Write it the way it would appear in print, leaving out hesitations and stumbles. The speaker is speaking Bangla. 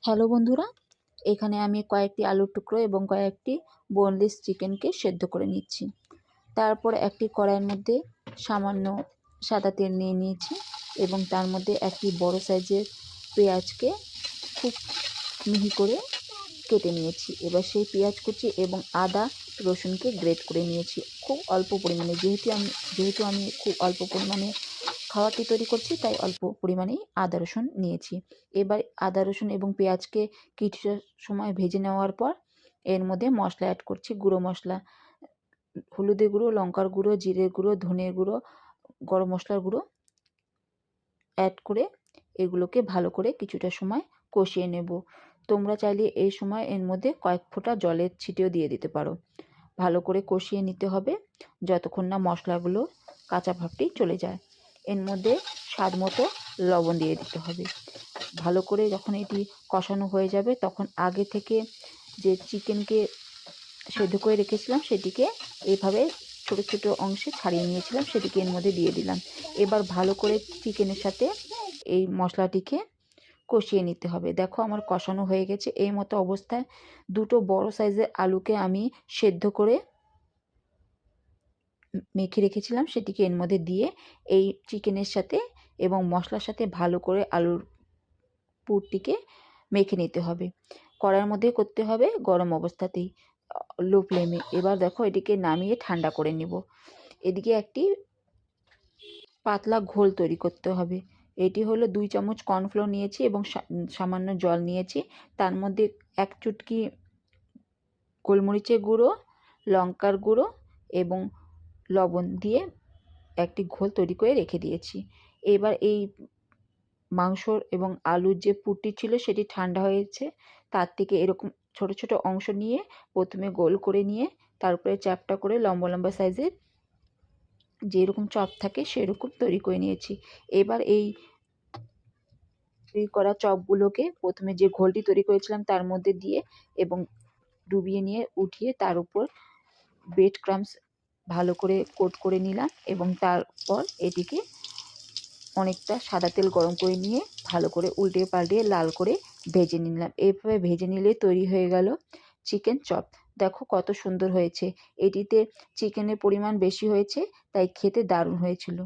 হ্যালো বন্ধুরা, এখানে আমি কয়েকটি আলুর টুকরো এবং কয়েকটি বোনলেস চিকেনকে সেদ্ধ করে নিচ্ছি। তারপর একটি কড়াইয়ের মধ্যে সামান্য সাদা তেল নিয়ে নিয়েছি এবং তার মধ্যে একটি বড় সাইজের পেঁয়াজকে খুব মিহি করে কেটে নিয়েছি। এবার সেই পেঁয়াজ কুচি এবং আদা রসুনকে গ্রেট করে নিয়েছি খুব অল্প পরিমাণে, যেহেতু আমি খুব অল্প পরিমাণে খাবারটি তৈরি করছি, তাই অল্প পরিমাণেই আদা রসুন নিয়েছি। এবার আদা রসুন এবং পেঁয়াজকে কিছুটা সময় ভেজে নেওয়ার পর এর মধ্যে মশলা অ্যাড করছি। গুঁড়ো মশলা, হলুদের গুঁড়ো, লঙ্কার গুঁড়ো, জিরের গুঁড়ো, ধনের গুঁড়ো, গরম মশলার গুঁড়ো অ্যাড করে এগুলোকে ভালো করে কিছুটা সময় কষিয়ে নেব। তোমরা চাইলে এই সময় এর মধ্যে কয়েক ফোঁটা জলের ছিটিও দিয়ে দিতে পারো। ভালো করে কষিয়ে নিতে হবে যতক্ষণ না মশলাগুলো কাঁচা ভাবটি চলে যায়। এর মধ্যে স্বাদ মতো লবণ দিয়ে দিতে হবে। ভালো করে যখন এটি কষানো হয়ে যাবে তখন আগে থেকে যে চিকেনকে সেদ্ধ করে রেখেছিলাম সেটিকে এইভাবে ছোটো ছোটো অংশে ছাড়িয়ে নিয়েছিলাম, সেটিকে এর মধ্যে দিয়ে দিলাম। এবার ভালো করে চিকেনের সাথে এই মশলাটিকে কষিয়ে নিতে হবে। দেখো আমার কষানো হয়ে গেছে। এই মতো অবস্থায় দুটো বড় সাইজের আলুকে আমি সেদ্ধ করে মেখে রেখেছিলাম, সেটিকে এর মধ্যে দিয়ে এই চিকেনের সাথে এবং মশলার সাথে ভালো করে আলুর পুরটিকে মেখে নিতে হবে। কড়াইয়ের মধ্যে করতে হবে গরম অবস্থাতেই, লো ফ্লেমে। এবার দেখো এটিকে নামিয়ে ঠান্ডা করে নেব। এদিকে একটি পাতলা ঘোল তৈরি করতে হবে। এটি হলো 2 চামচ কর্নফ্লোর নিয়েছি এবং সামান্য জল নিয়েছি। তার মধ্যে 1 চুটকি গোলমরিচের গুঁড়ো, লঙ্কার গুঁড়ো এবং লবণ দিয়ে একটি ঘোল তৈরি করে রেখে দিয়েছি। এবার এই মাংসর এবং আলুর যে পুরটি ছিল সেটি ঠান্ডা হয়েছে। তার থেকে এরকম ছোট ছোট অংশ নিয়ে প্রথমে গোল করে নিয়ে তার উপরে চ্যাপ্টা করে লম্বা লম্বা সাইজের যেরকম চপ থাকে সেরকম তৈরি করে নিয়েছি। এবার এই তৈরি করা চপগুলোকে প্রথমে যে ঘোলটি তৈরি করেছিলাম তার মধ্যে দিয়ে এবং ডুবিয়ে নিয়ে উঠিয়ে তার উপর ব্রেড ক্রাম্বস ভালো করে কোট করে নিলাম এবং তারপর এটিকে অনেকটা সাদা তেল গরম করে নিয়ে ভালো করে উল্টে পাল্টে লাল করে ভেজে নিলাম। এইভাবে ভেজে নিলে তৈরি হয়ে গেল চিকেন চপ। দেখো কত সুন্দর হয়েছে। এটিতে চিকেনের পরিমাণ বেশি হয়েছে তাই খেতে দারুণ হয়েছিল।